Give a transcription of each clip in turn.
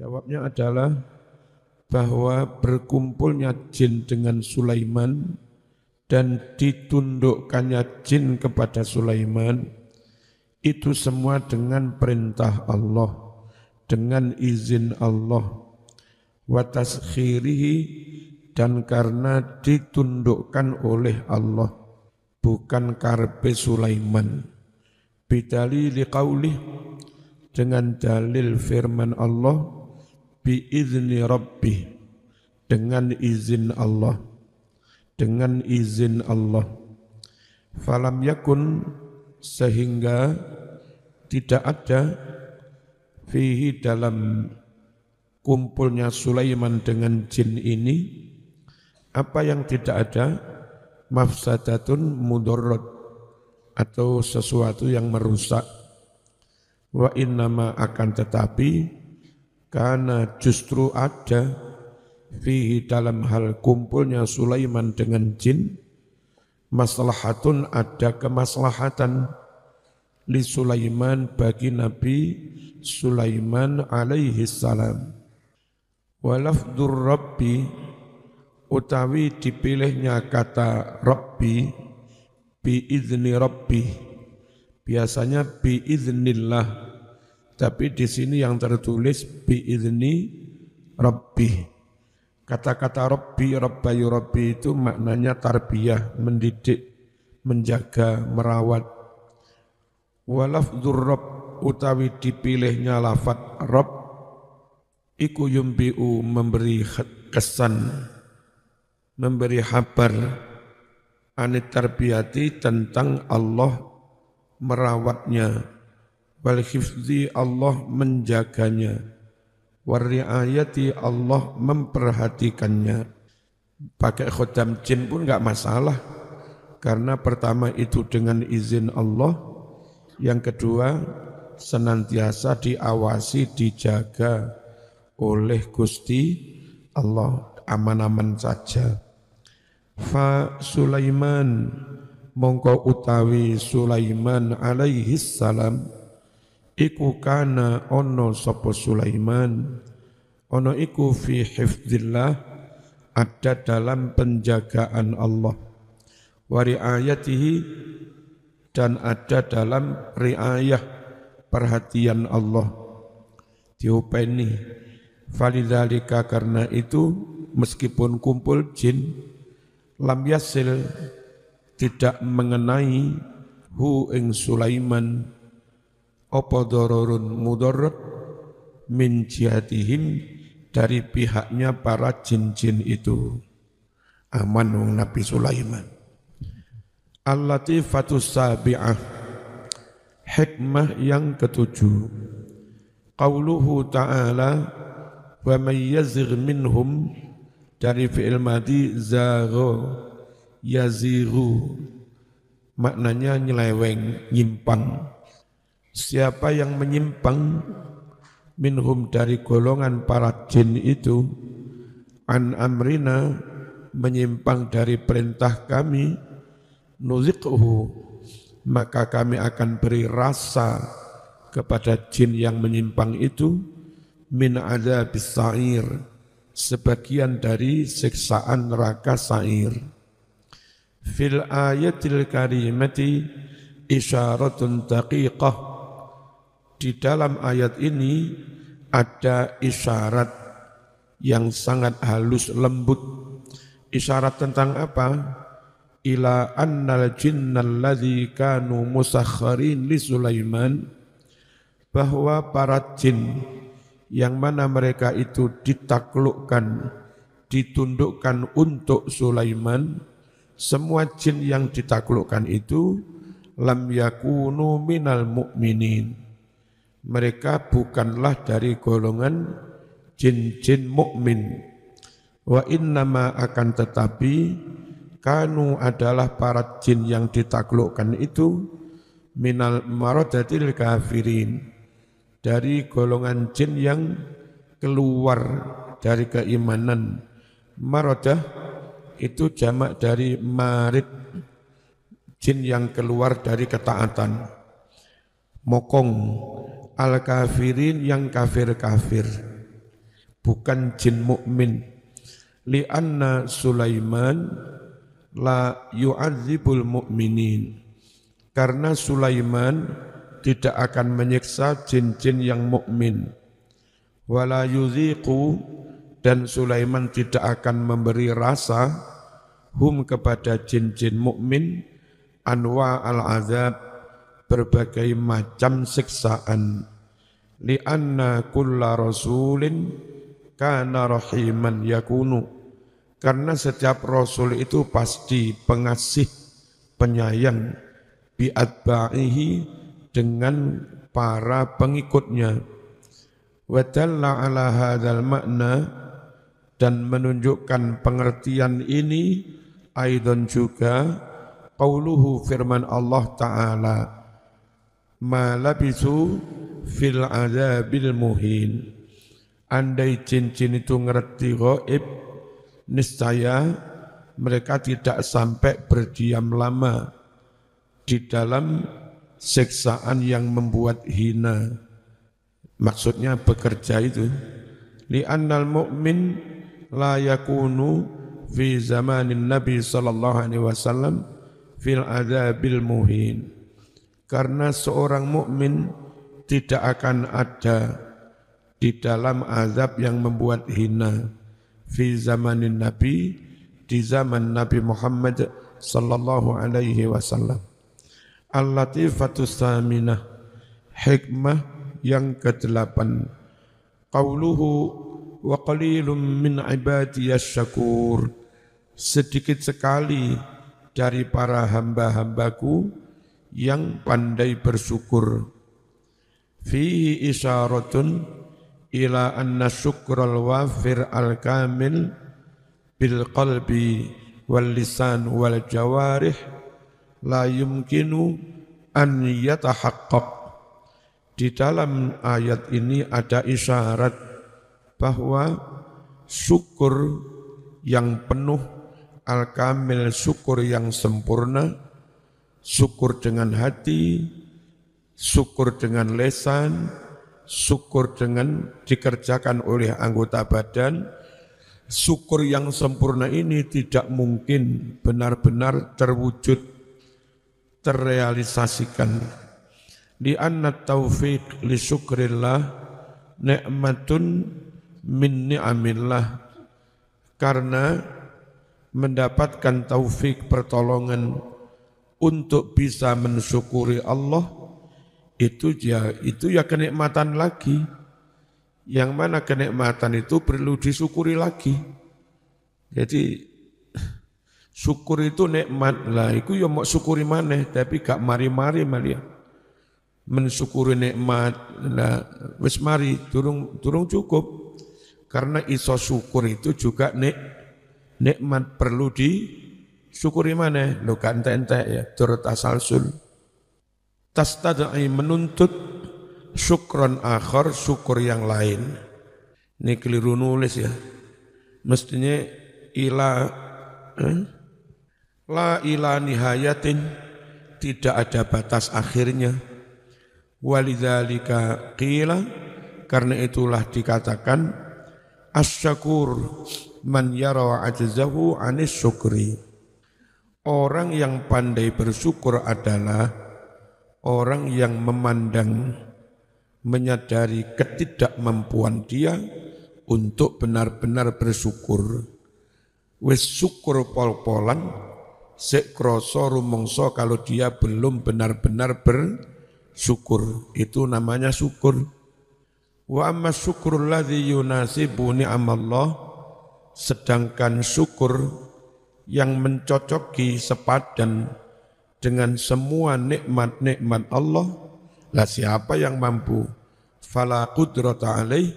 Jawabnya adalah bahwa berkumpulnya jin dengan Sulaiman dan ditundukkannya jin kepada Sulaiman itu semua dengan perintah Allah, dengan izin Allah, wa taskhirihi, dan karena ditundukkan oleh Allah, bukan karpe Sulaiman. Bidalili qaulih, dengan dalil firman Allah, biizni rabbih, dengan izin Allah, dengan izin Allah. Falam yakun, sehingga tidak ada fihi, dalam kumpulnya Sulaiman dengan jin ini, apa yang tidak ada, mafsadatun mudorot, atau sesuatu yang merusak. Wa innama, akan tetapi, karena justru ada fihi, dalam hal kumpulnya Sulaiman dengan jin, maslahatun, ada kemaslahatan, li Sulaiman, bagi Nabi Sulaiman alaihi salam. Walafdur Rabbi, utawi dipilihnya kata Rabbi, biizni Rabbi, biasanya biiznillah, tapi di sini yang tertulis biizni Rabbi. Kata-kata Rabbi, Rabbayu Rabbi itu maknanya tarbiyah, mendidik, menjaga, merawat. Walafdur Rabb, utawi dipilihnya lafad Rabb, iku yumbi'u, memberi kesan, memberi kabar, anit tarbiyati, tentang Allah merawatnya, wal hifzi, Allah menjaganya, warriayati, Allah memperhatikannya. Pakai khodam jin pun enggak masalah, karena pertama itu dengan izin Allah, yang kedua senantiasa diawasi, dijaga oleh Gusti Allah, aman-aman saja. Fa Sulaiman, mongko utawi Sulaiman alaihi salam, iku kana ono sapa Sulaiman, ono iku fi hifdzillah, ada dalam penjagaan Allah, wa riayatihi, dan ada dalam riayah, perhatian Allah, diupeni. Falidzalika, karena itu meskipun kumpul jin, lam yasil, tidak mengenai hu ing Sulaiman apa dororun mudarat min jihadihim, dari pihaknya para jin-jin itu. Aman wong Nabi Sulaiman. Al-Latifatus Sabi'ah, hikmah yang ketujuh. Qauluhu ta'ala, wa may yazigh minhum, dari fi'il madhi zagha yazighu, maknanya nyeleweng, nyimpang. Siapa yang menyimpang, minhum, dari golongan para jin itu, an amrina, menyimpang dari perintah kami, nuziquhu, maka kami akan beri rasa kepada jin yang menyimpang itu, min adzabis sa'ir, sebagian dari siksaan neraka sa'ir. Fil ayatil karimati isyaratun daqiqah, di dalam ayat ini ada isyarat yang sangat halus lembut. Isyarat tentang apa? Ila annal jinnal ladzi kanu musakharin li Sulaiman, bahwa para jin yang mana mereka itu ditaklukkan, ditundukkan untuk Sulaiman, semua jin yang ditaklukkan itu lam yakunu minal mu'minin, mereka bukanlah dari golongan jin-jin mukmin. Wa innama, akan tetapi, kanu, adalah para jin yang ditaklukkan itu, minal maradatil kafirin, dari golongan jin yang keluar dari keimanan. Maradah itu jamak dari marid, jin yang keluar dari ketaatan. Mokong, al-kafirin, yang kafir-kafir. bukan jin mukmin. Li'anna Sulaiman la yu'adzibul mu'minin. Karena Sulaiman tidak akan menyiksa jin-jin yang mukmin. Wala yuziqu, dan Sulaiman tidak akan memberi rasa hum kepada jin-jin mukmin anwa al-azab, berbagai macam siksaan. Li'anna kulla rasulin kana rahiman yakunu, karena setiap rasul itu pasti pengasih, penyayang, bi'atba'ihi, dengan para pengikutnya. Wa dalla ala hadzal makna, dan menunjukkan pengertian ini aidan juga qauluhu, firman Allah Ta'ala, ma labisu fil azabil muhin. Andai jin-jin itu ngerti gaib, niscaya mereka tidak sampai berdiam lama di dalam siksaan yang membuat hina. Maksudnya bekerja itu. Li'annal mu'min la yakunu fi zamanin Nabi sallallahu alaihi wasallam fil adzabil muhin. Karena seorang mukmin tidak akan ada di dalam azab yang membuat hina. Fi zamanin Nabi, di zaman Nabi Muhammad sallallahu alaihi wasallam. Al-Latifatus Saminah, hikmah yang ke-8. Qauluhu wa qalilum min ibadiyas syakur. Sedikit sekali dari para hamba-hambaku yang pandai bersyukur. Fihi isyaratun ila anna syukral wafir al-kamil bil qalbi wal lisan wal jawarih la yumkinu an yatahaqqaq. Di dalam ayat ini ada isyarat bahwa syukur yang penuh, al-kamil, syukur yang sempurna, syukur dengan hati, syukur dengan lisan, syukur dengan dikerjakan oleh anggota badan, syukur yang sempurna ini tidak mungkin benar-benar terwujud, terrealisasikan. Di anna taufiq li syukrillah ni'matun min ni'amillah, karena mendapatkan taufik, pertolongan untuk bisa mensyukuri Allah itu ya kenikmatan lagi, yang mana kenikmatan itu perlu disyukuri lagi. Jadi syukur itu nikmat lah, itu ya mau syukuri maneh tapi gak mari-mari malia mensyukuri nikmat. Nah wis mari durung cukup, karena iso syukur itu juga nikmat perlu disyukuri maneh. Lho gak entek-entek ya, turut asalsul. Tastadai, menuntut syukron akhar, syukur yang lain. Ini keliru nulis ya. Mestinya la ila nihayatin, tidak ada batas akhirnya. Walidzalika qila, karena itulah dikatakan asyakur man yara ajzahu anis syukri. Orang yang pandai bersyukur adalah orang yang memandang, menyadari ketidakmampuan dia untuk benar-benar bersyukur. Wis syukur pol-polan, sik krasa rumangsa kalau dia belum benar-benar bersyukur. Itu namanya syukur. Wa amma syukrul ladzi yunasibu ni'amallah, sedangkan syukur yang mencocoki sepadan dengan semua nikmat-nikmat Allah, lah siapa yang mampu? Fala qudrata alaih,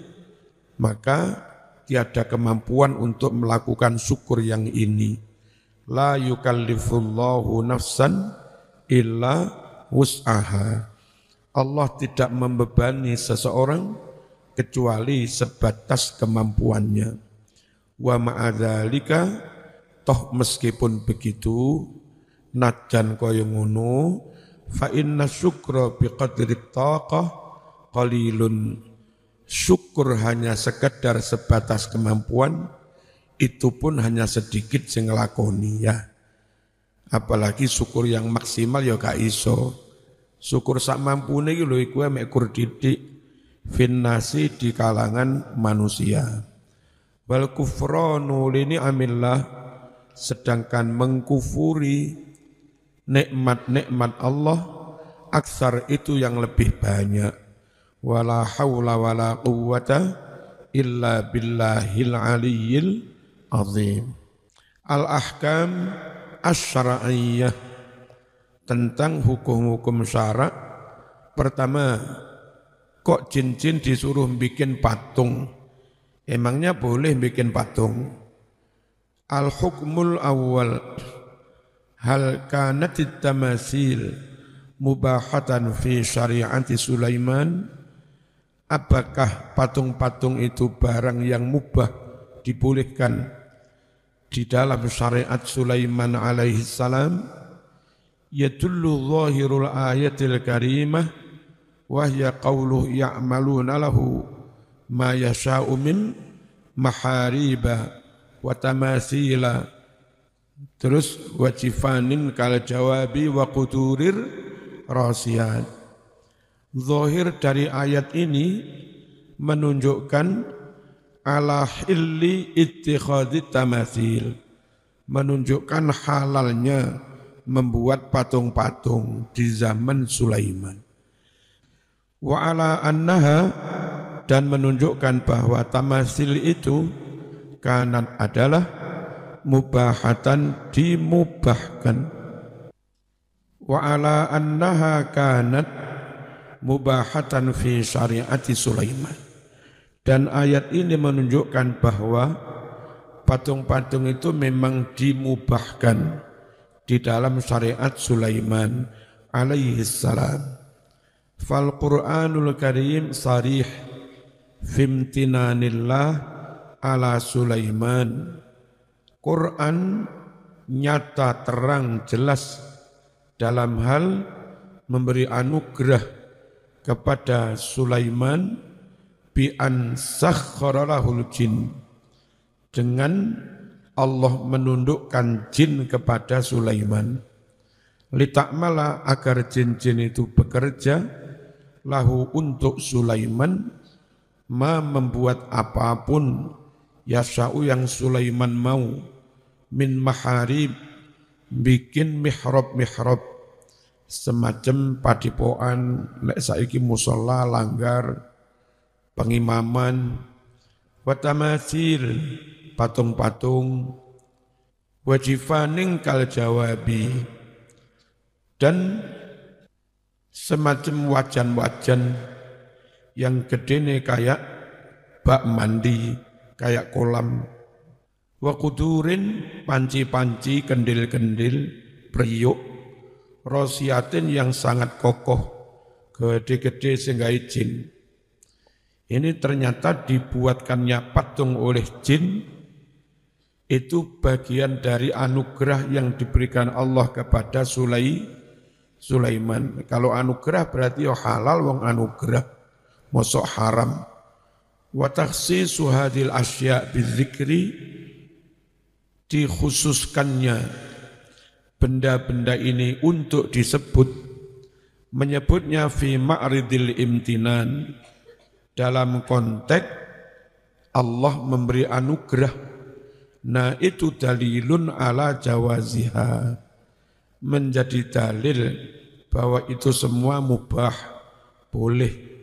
maka tiada kemampuan untuk melakukan syukur yang ini. La yukallifullahu nafsan illa wus'aha. Allah tidak membebani seseorang kecuali sebatas kemampuannya. Wa ma'adzalika, toh meskipun begitu, najan kaya ngono, fa inna syukra biqadri taqah qalilun. syukur hanya sekedar sebatas kemampuan, itu pun hanya sedikit sing nglakoni ya. Apalagi syukur yang maksimal ya gak iso. Syukur sak mampune iki lho iku mek kur didik finnasi di kalangan manusia. Wal kufranu li ni'amillah, sedangkan mengkufuri nikmat-nikmat Allah aksar itu yang lebih banyak. Wala haula wala quwwata illa billahil aliyyil azim. Al-ahkam asy-syar'iyyah, tentang hukum-hukum syara'. Pertama, kok jin-jin disuruh bikin patung? Emangnya boleh bikin patung? Al-hukmul awal, hal kanatit tamasil mubahatan fi syari'ati Sulaiman? Apakah patung-patung itu barang yang mubah, dibolehkan di dalam syariat Sulaiman alaihi salam? Yadullu zahirul ayatil karimah wa hiya qawluhu ya'maluna lahu ma yasha'u min mahariba wa tamathila, terus wajifanin kal jawabi wa quturir rasiyat. Zahir dari ayat ini menunjukkan ala hilli ittikhadit tamathil, menunjukkan halalnya membuat patung-patung di zaman Sulaiman. Wa ala annaha, dan menunjukkan bahwa tamasil itu kanat adalah mubahatan, dimubahkan. Wa ala annaha kanat mubahatan fi syariati Sulaiman. Dan ayat ini menunjukkan bahwa patung-patung itu memang dimubahkan di dalam syariat Sulaiman alaihi salam. Fal Qur'anul Karim sarih fimtinanillah ala Sulaiman. Quran nyata, terang, jelas dalam hal memberi anugerah kepada Sulaiman bi an sakhkhara lahul jin, dengan Allah menundukkan jin kepada Sulaiman. Litakmala, agar jin-jin itu bekerja, lahu untuk Sulaiman, ma membuat apapun, yasa'u yang Sulaiman mau, min maharib, bikin mihrab-mihrab, semacam padipoan, lek saiki musola, langgar, pengimaman, watamathil, patung-patung, wajifaning kal jawabi, dan semacam wajan-wajan yang gedene kayak bak mandi, kayak kolam, wa kudurin, panci-panci, kendil-kendil, periuk, rosiatin yang sangat kokoh, gede-gede sehingga jin. Ini ternyata dibuatkannya patung oleh jin, itu bagian dari anugerah yang diberikan Allah kepada Sulaiman. Kalau anugerah berarti ya halal, wong anugerah, mosok haram. Wa takhsisu hadhil asya' bizikri, dikhususkannya benda-benda ini untuk disebut, menyebutnya fi ma'ridil imtinan, dalam konteks Allah memberi anugerah. Nah itu dalilun ala jawaziha, menjadi dalil bahwa itu semua mubah, boleh.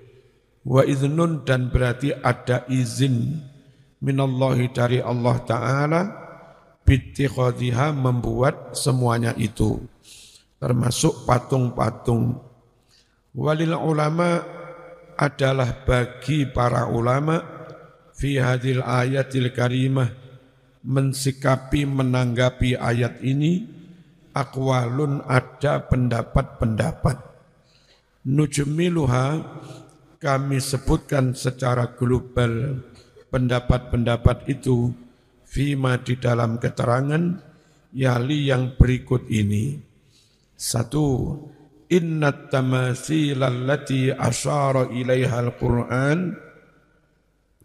Wa idznun, dan berarti ada izin minallahi, dari Allah Ta'ala, bittikhadhiha, membuat semuanya itu, termasuk patung-patung. Walil ulama, adalah bagi para ulama, fi hadil ayatil karimah, mensikapi, menanggapi ayat ini, aqwalun, ada pendapat-pendapat. Nujmiluha, kami sebutkan secara global pendapat-pendapat itu, fima, di dalam keterangan yali yang berikut ini. 1. Innat tamasil allati asyara ilaiha al-Qur'an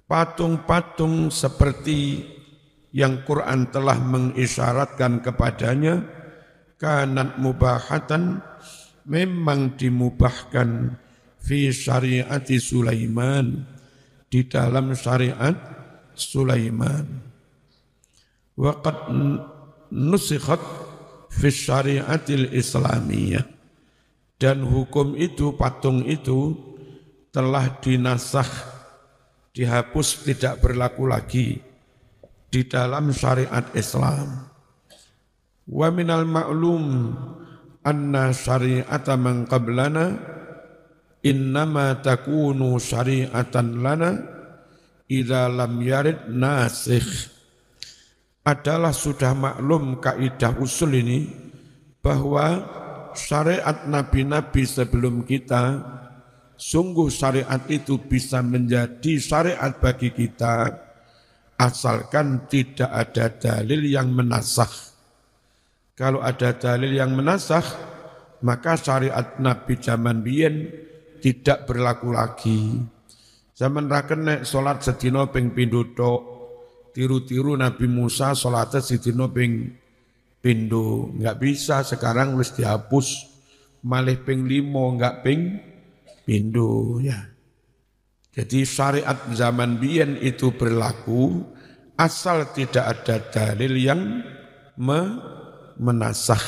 Patung-patung seperti yang Quran telah mengisyaratkan kepadanya, kanat mubahatan, memang dimubahkan fi syariati Sulaiman, di dalam syariat Sulaiman. Waqad nusikhat fi syariatil islamiyah, dan hukum itu, patung itu telah dinasakh, dihapus, tidak berlaku lagi di dalam syariat Islam. Wa minal ma'lum anna syari'ata man qablana innama takunu syari'atan lana idza lam yarid nasikh. Adalah sudah maklum kaidah usul ini bahwa syariat nabi-nabi sebelum kita, sungguh syariat itu bisa menjadi syariat bagi kita asalkan tidak ada dalil yang menasakh. Kalau ada dalil yang menasakh, maka syariat Nabi zaman biyen tidak berlaku lagi. Zaman ra kenek salat sedina ping pindho tok, tiru-tiru Nabi Musa salatnya sedina ping pindho, enggak bisa. Sekarang wis dihapus, malih ping 5 enggak ping pindho ya. Jadi syariat zaman biyen itu berlaku asal tidak ada dalil yang menasakh.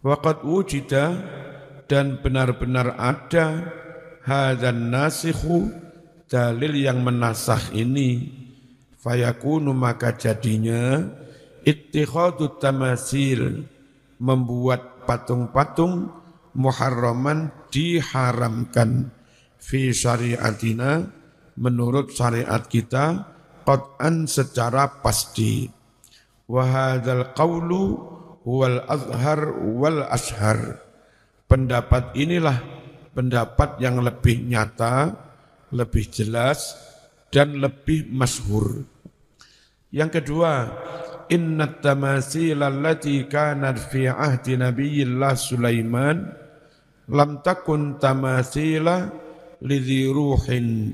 Waqad wujida, dan benar-benar ada, hadzan nasikhu, dalil yang menasakh ini, fayakunu, maka jadinya ittikhadut tamasil, membuat patung-patung, muharraman, diharamkan, fi syariatina, menurut syariat kita, qat'an, secara pasti. Wa hadzal qawlu huwal azhar wal ashhar. Pendapat inilah pendapat yang lebih nyata, lebih jelas, dan lebih masyhur. Yang kedua, innat tamasil allati kanat fi ahdi nabiyillah Sulaiman lam takun tamasila lidhi ruhin,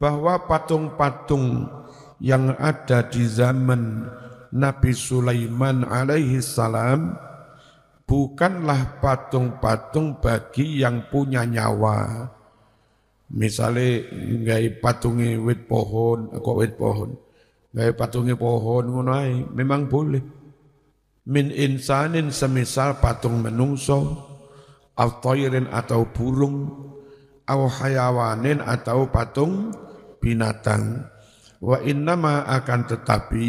bahwa patung-patung yang ada di zaman Nabi Sulaiman alaihi salam bukanlah patung-patung bagi yang punya nyawa. Misalnya nggak patungi wit pohon, nggak patungi pohon ngono ae, memang boleh. Min insanin, semisal patung menungso, au tayrin, atau burung, au hayawanin, atau patung binatang. Wa innama, akan tetapi,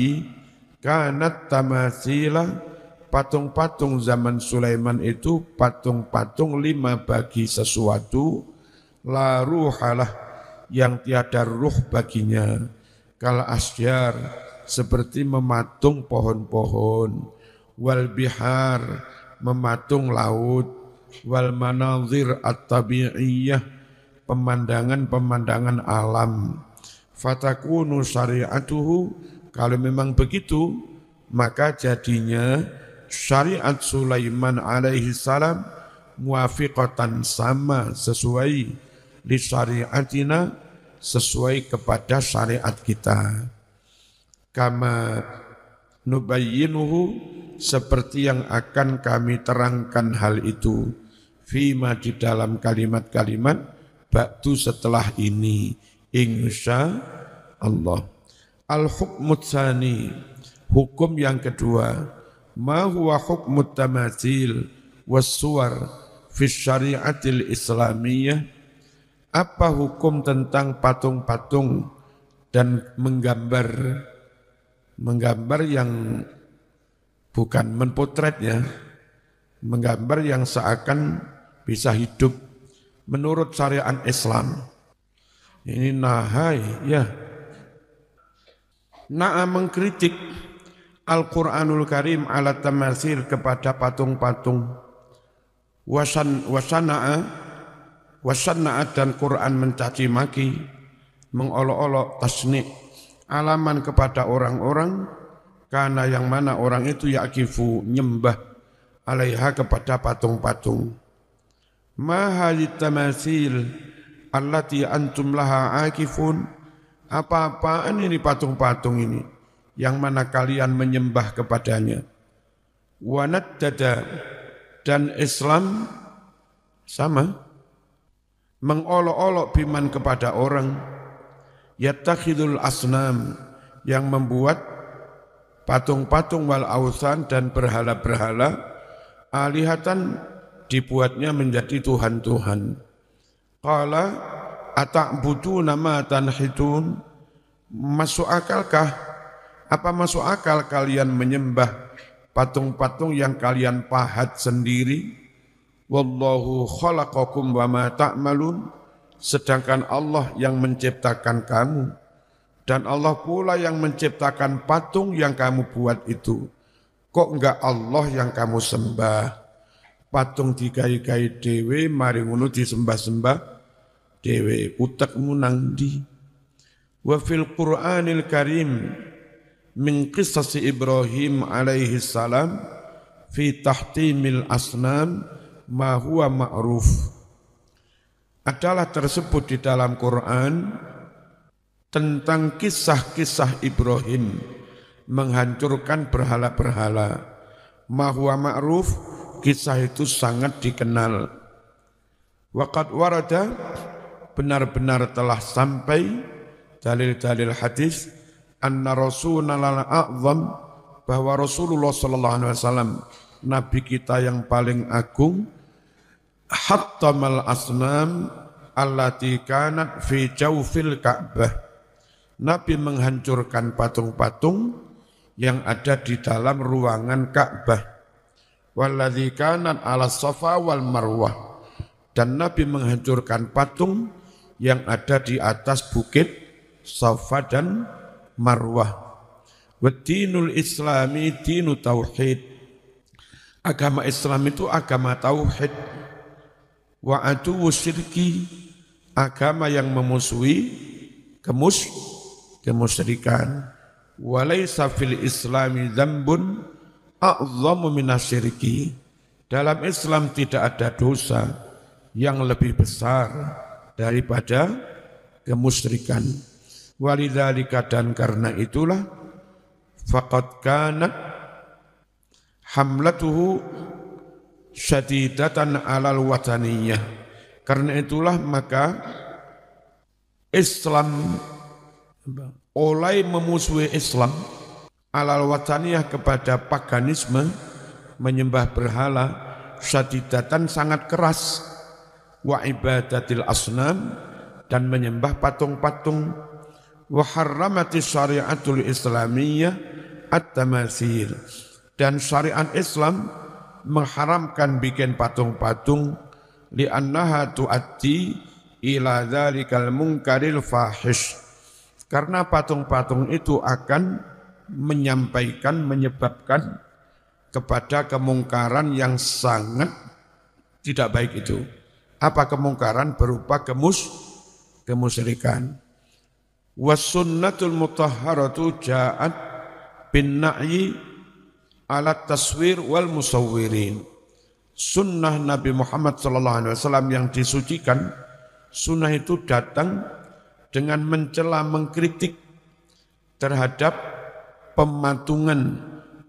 kanat tamasila, patung-patung zaman Sulaiman itu patung-patung 5 bagi sesuatu, la ruhalah, yang tiada ruh baginya, kal asyar, seperti mematung pohon-pohon, wal bihar, mematung laut, wal manazir at-tabi'iyah, pemandangan-pemandangan alam. Fatakunu syari'atuhu, kalau memang begitu, maka jadinya syariat Sulaiman alaihi salam muafiqatan, sama, sesuai di syariatina, sesuai kepada syariat kita. Kama nubayyinuhu, seperti yang akan kami terangkan hal itu, fima, di dalam kalimat-kalimat ba'du, setelah ini, insya Allah. Al-hukmut tsani, hukum yang kedua, ma huwa hukmut tamathil was-suwar fi syariatil islamiyah, apa hukum tentang patung-patung dan menggambar yang bukan menpotret ya, menggambar yang seakan bisa hidup menurut syariat Islam. Ini nahai ya. Na'a, mengkritik Al-Quranul Karim ala tamasil, kepada patung-patung. Wasana'a, dan Quran mencaci maki, mengolok-olok, tasni' alaman, kepada orang-orang, karena yang mana orang itu yakifu, nyembah, alaiha, kepada patung-patung. Ma hadit tamasil allati antum laha akifun, Apa-apaan ini patung-patung ini yang mana kalian menyembah kepadanya? Wanaddada, dan Islam sama mengolok-olok biman kepada orang yattakhidul asnam, yang membuat patung-patung wal ausan dan berhala-berhala alihatan, dibuatnya menjadi tuhan-tuhan. Qala ata'buduna ma tanhitun, masuk akalkah, apa masuk akal kalian menyembah patung-patung yang kalian pahat sendiri? Wallahu khalaqakum wa ma ta'malun, sedangkan Allah yang menciptakan kamu dan Allah pula yang menciptakan patung yang kamu buat itu. Kok enggak Allah yang kamu sembah? Patung dikai-kai dewe, mari ngono disembah-sembah dewe, utekmu nang ndi? Wa fil Qur'anil Karim min qissas Ibrahim alaihi salam fi tahtimil asnam ma huwa ma'ruf. Adalah tersebut di dalam Quran tentang kisah-kisah Ibrahim menghancurkan berhala-berhala. Ma huwa ma'ruf, kisah itu sangat dikenal. Waqad warada, benar-benar telah sampai dalil-dalil hadis anna Rasulullah a'zam, bahwa Rasulullah sallallahu alaihi wasallam nabi kita yang paling agung hattamal asnam allati kanat fi jawfil Ka'bah. Nabi menghancurkan patung-patung yang ada di dalam ruangan Ka'bah. Walladzi kanat 'ala Safa wal Marwah, dan Nabi menghancurkan patung yang ada di atas bukit Safa dan Marwah. Waddinul Islami dinu tauhid, agama Islam itu agama tauhid. Wa adu syirki, agama yang memusuhi kemusyrikan. Walaysa fil islami dzambun a'dhamu minasyirki, dalam Islam tidak ada dosa yang lebih besar daripada kemusyrikan. Walidzalika, dan karena itulah faqad kanat hamlatuhu syadidatan alal wataniyah, karena itulah maka Islam oleh memusuhi Islam alal wataniyah, kepada paganisme, menyembah berhala, syadidatan sangat keras, wa ibadatil asnam, dan menyembah patung-patung, wa harramatis syariatul islamiyah at-tamathil, dan syariat Islam mengharamkan bikin patung-patung, li'annaha tu'addi ila dzalikal munkaril fahish, karena patung-patung itu akan menyebabkan kepada kemungkaran yang sangat tidak baik itu. Apa kemungkaran? Berupa kemusyrikan. Was sunnatul mutahharatu ja'at bin na'yi ala taswir wal musawwirin. Sunnah Nabi Muhammad SAW yang disucikan, sunnah itu datang dengan mencela, mengkritik terhadap pematungan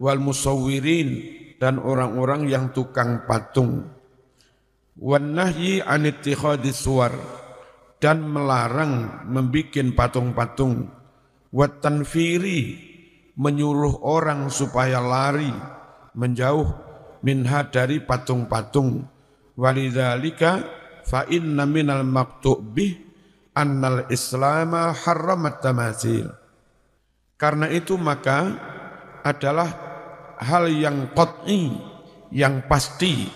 wal musawwirin, dan orang-orang yang tukang patung. Wan nahyi an ittikhadis suwar, dan melarang membikin patung-patung. Wat tanfiri, menyuruh orang supaya lari, menjauh minha, dari patung-patung. Walidzalika fa inna minal maktubih annal islama harramat tamathil. Karena itu maka adalah hal yang qat'i, yang pasti,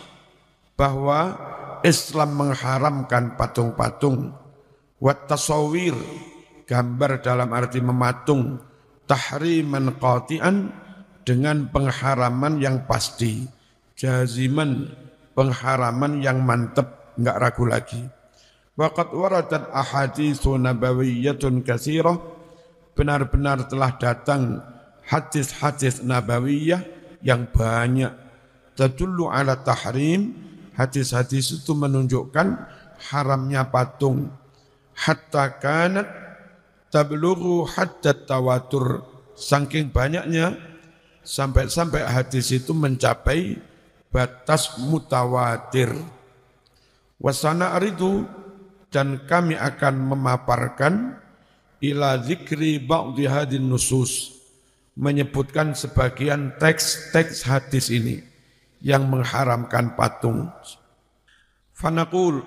bahwa Islam mengharamkan patung-patung. Wat tasawwir, gambar dalam arti mematung, tahriman qati'an, dengan pengharaman yang pasti, jaziman, pengharaman yang mantap, enggak ragu lagi. Waqad waradat ahaditsu nabawiyyatun katsirah, benar-benar telah datang hadis-hadis nabawiyah yang banyak, tadullu ala tahrim, hadis-hadis itu menunjukkan haramnya patung. Hatta kanat tablughu hatta tawatur, saking banyaknya sampai hadis itu mencapai batas mutawatir. Wasana aridu, dan kami akan memaparkan ila zikri ba'dhi hadin nusus, menyebutkan sebagian teks-teks hadis ini yang mengharamkan patung. Fanaqul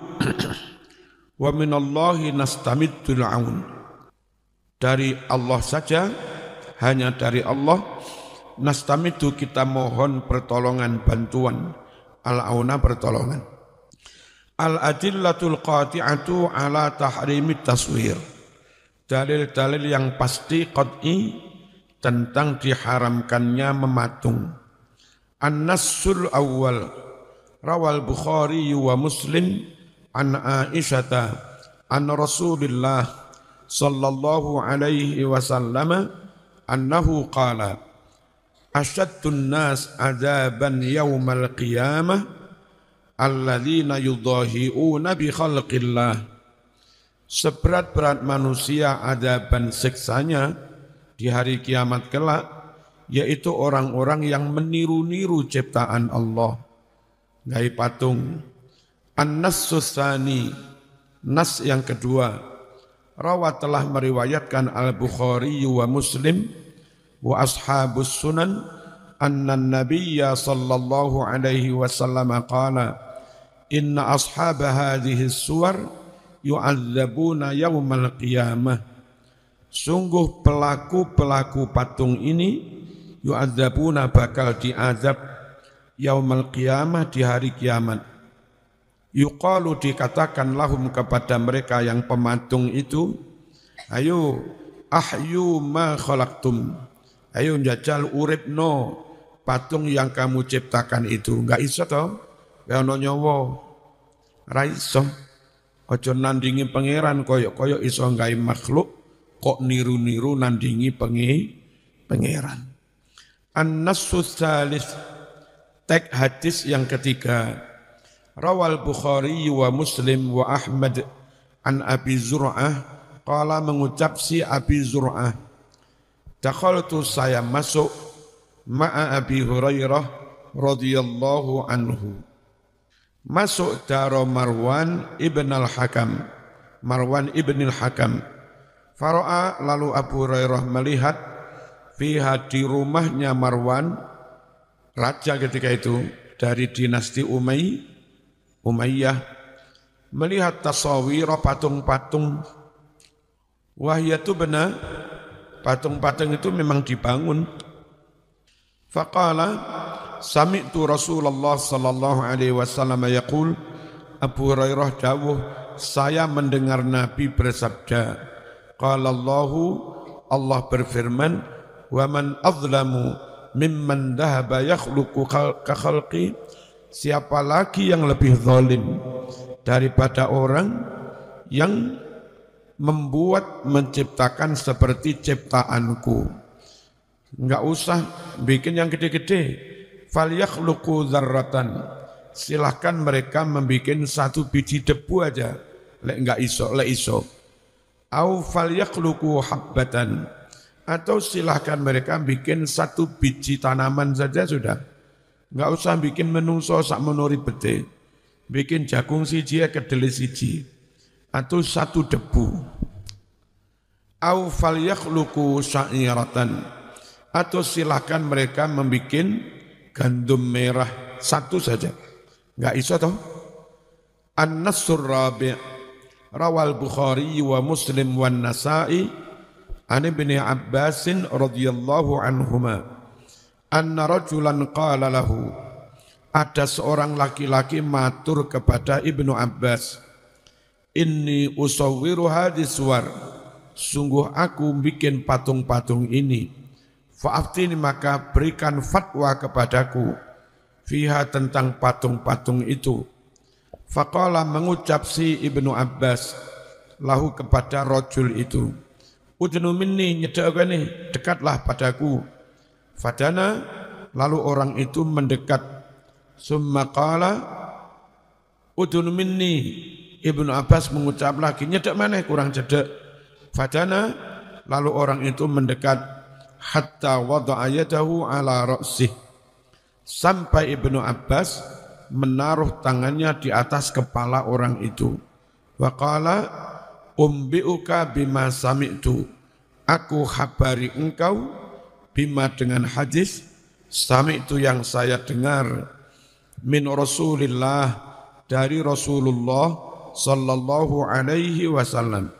wa minallahi nastamiddul aun, dari Allah saja, hanya dari Allah, nastamidu kita mohon pertolongan, bantuan, al-auna pertolongan. Al-adillatul qati'atu ala tahrimit taswir, dalil-dalil yang pasti qat'i tentang diharamkannya mematung. An-nassul awal, rawal Bukhari wa Muslim an Aisyata an Rasulillah sallallahu alaihi wasallam annahu qala asyaddun nas adzaban yaumal qiyamah alladzina yudahi'una bi khalqillah, seberat-berat manusia adaban siksanya di hari kiamat kelak, yaitu orang-orang yang meniru-niru ciptaan Allah, gaya patung. An-nassus tsani, nas yang kedua, rawat telah meriwayatkan Al-Bukhari wa Muslim wa ashabus sunan anna nabiyya sallallahu alaihi wasallam qala inna ashab hadhihi suwar yu'adzabuna yaumal qiyamah, sungguh pelaku-pelaku patung ini yu'adzabuna bakal diazab yaumal qiyamah di hari kiamat. Yuqalu dikatakan lahum kepada mereka yang pematung itu, ayo ahyu ma khalaqtum, ayo njajal uripno patung yang kamu ciptakan itu. Enggak iso toh, ya ono nyawa, ra iso. Aja nandingi pangeran koyok-koyok iso gawe makhluk kok niru-niru nandingi pangeran. An-nassu tsalits, teks hadis yang ketiga, rawal Bukhari wa Muslim wa Ahmad an Abi Zur'ah qala, mengucap si Abi Zur'ah, dakhaltu saya masuk ma'a Abi Hurairah radhiyallahu anhu, masuk daro Marwan ibn al-Hakam, Marwan ibn al-Hakam. Fara'a, lalu Abu Hurairah melihat, fiha di rumahnya Marwan, raja ketika itu dari dinasti Umayyah, melihat tasawir patung-patung. Wahyatu benar, patung-patung itu memang dibangun. Faqala sami'tu Rasulullah sallallahu alaihi wasallam yaqul, Abu Hurairah dawuh, saya mendengar Nabi bersabda, qala Allahu, Allah berfirman, wa man azlamu mimman dhahaba yakhluqu ka khalqi, siapa lagi yang lebih zalim daripada orang yang membuat menciptakan seperti ciptaanku. Enggak usah bikin yang gede-gede, falyakhluqu dzarratan, silahkan mereka membikin satu biji debu aja, lek enggak iso, lek iso. Au falyakhluqu habbatan, atau silahkan mereka bikin satu biji tanaman saja sudah. Enggak usah bikin menungso sak menuri bete, bikin jagung siji kedele siji, atau satu debu. Au falyakhluqu sya'iratan, atau silahkan mereka membikin gandum merah satu saja. Enggak iso toh. An-nassur rabi', rawal Bukhari wa Muslim wa Nasa'i an Ibni Abbasin radhiyallahu anhuma anna rajulan qala lahu, ada seorang laki-laki matur kepada Ibnu Abbas, inni usawwiru hadis war, sungguh aku bikin patung-patung ini, fa'aftini, maka berikan fatwa kepadaku, fiha, tentang patung-patung itu. Faqala, mengucap si Ibnu Abbas lahu kepada rajul itu, udnu minni, nyedekane, dekatlah padaku. Fadana, lalu orang itu mendekat. Summa qala udnu minni, Ibnu Abbas mengucap lagi, nyedek mana kurang cedek. Fadana, Lalu orang itu mendekat hatta wada'a yadahu ala ra'sih. Sampai Ibnu Abbas menaruh tangannya di atas kepala orang itu. Wa qala umbi'uka bima sami'tu. Aku habari engkau bima dengan hadis sami'tu yang saya dengar min Rasulillah dari Rasulullah sallallahu alaihi wasallam.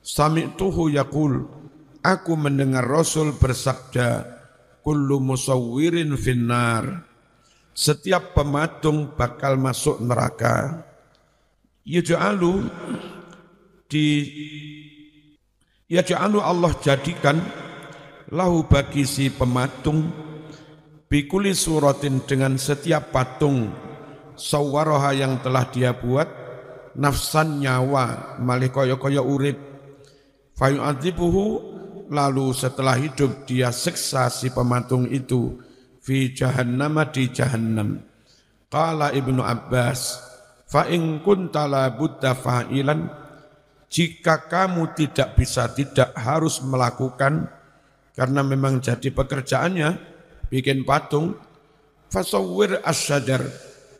Sami'tuhu yaqul, aku mendengar Rasul bersabda, kullu musawwirin finnar, setiap pematung bakal masuk neraka. Yaj'alu Allah jadikan lahu bagi si pematung bikuli suratin dengan setiap patung sawwaraha yang telah dia buat nafsan nyawa malih kaya-kaya urip. Fayu'adzibuhu, lalu setelah hidup dia siksa si pematung itu fi jahannam, di jahannam. Qala Ibnu Abbas, fa in kunta la budda fa'ilan, jika kamu tidak harus melakukan karena memang jadi pekerjaannya bikin patung, fasawwir asyajar,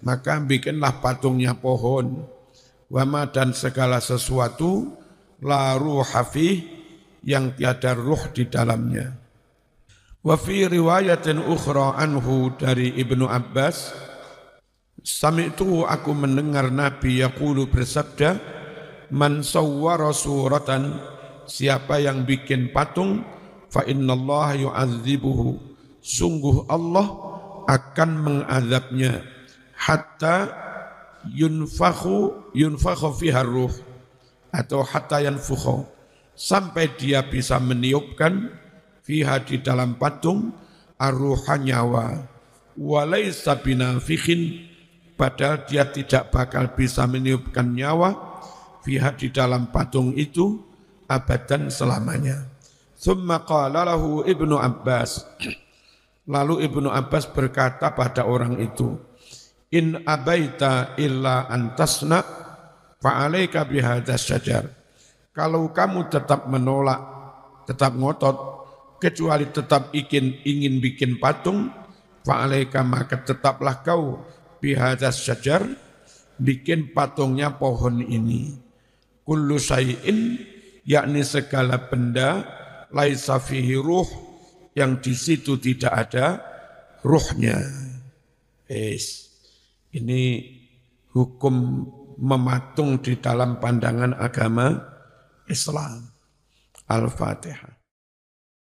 maka bikinlah patungnya pohon, wama dan segala sesuatu la ruha fih, yang tiada ruh di dalamnya. Wa fi riwayatin ukhra anhu, dari Ibnu Abbas, sami'tu, aku mendengar Nabi yaqulu bersabda, man sawwara suratan, siapa yang bikin patung, fa innallaha yu'adzibuhu, sungguh Allah akan mengazabnya, hatta yunfakhu fiha ruh, atau hatta yanfukhu, sampai dia bisa meniupkan fiha, di dalam patung, arruha nyawa, walaysa binafikhin, padahal dia tidak bakal bisa meniupkan nyawa fiha, di dalam patung itu, abadan, selamanya. Tsumma qala lahu Ibnu Abbas, lalu Ibnu Abbas berkata pada orang itu, in abaita illa antasna fa'alaika bihadzal syajar, kalau kamu tetap menolak, tetap ngotot, kecuali tetap ingin bikin patung, fa'alaika, maka tetaplah kau bihadzal syajar, bikin patungnya pohon ini. Kullu syai'in, yakni segala benda, laisa fihi ruh, yang di situ tidak ada ruhnya. Ini hukum mematung di dalam pandangan agama Islam. Al-Fatihah.